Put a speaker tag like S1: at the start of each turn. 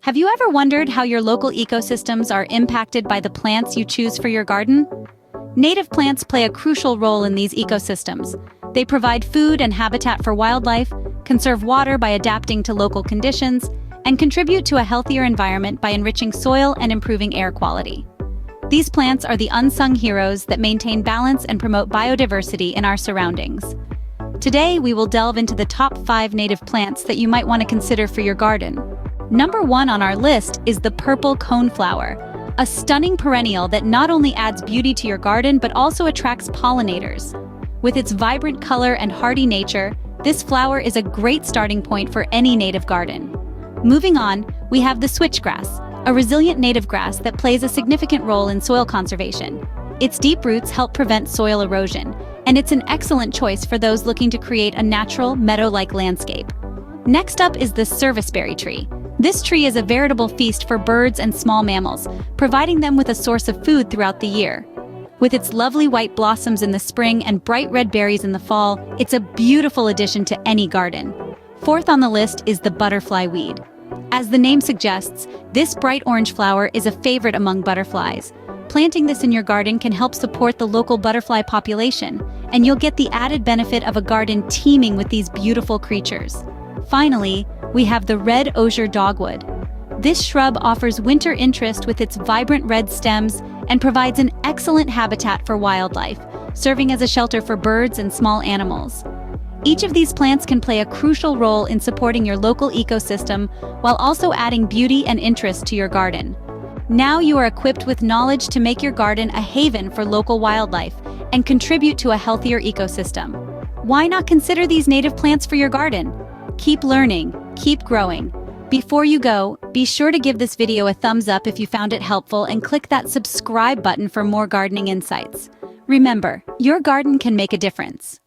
S1: Have you ever wondered how your local ecosystems are impacted by the plants you choose for your garden? Native plants play a crucial role in these ecosystems. They provide food and habitat for wildlife, conserve water by adapting to local conditions, and contribute to a healthier environment by enriching soil and improving air quality. These plants are the unsung heroes that maintain balance and promote biodiversity in our surroundings. Today, we will delve into the top 5 native plants that you might want to consider for your garden. Number 1 on our list is the purple coneflower, a stunning perennial that not only adds beauty to your garden but also attracts pollinators. With its vibrant color and hardy nature, this flower is a great starting point for any native garden. Moving on, we have the switchgrass, a resilient native grass that plays a significant role in soil conservation. Its deep roots help prevent soil erosion, and it's an excellent choice for those looking to create a natural, meadow-like landscape. Next up is the serviceberry tree. This tree is a veritable feast for birds and small mammals, providing them with a source of food throughout the year. With its lovely white blossoms in the spring and bright red berries in the fall, it's a beautiful addition to any garden. Fourth on the list is the butterfly weed. As the name suggests, this bright orange flower is a favorite among butterflies. Planting this in your garden can help support the local butterfly population, and you'll get the added benefit of a garden teeming with these beautiful creatures. Finally, we have the red osier dogwood. This shrub offers winter interest with its vibrant red stems and provides an excellent habitat for wildlife, serving as a shelter for birds and small animals. Each of these plants can play a crucial role in supporting your local ecosystem while also adding beauty and interest to your garden. Now you are equipped with knowledge to make your garden a haven for local wildlife and contribute to a healthier ecosystem. Why not consider these native plants for your garden? Keep learning, keep growing. Before you go, be sure to give this video a thumbs up if you found it helpful and click that subscribe button for more gardening insights. Remember, your garden can make a difference.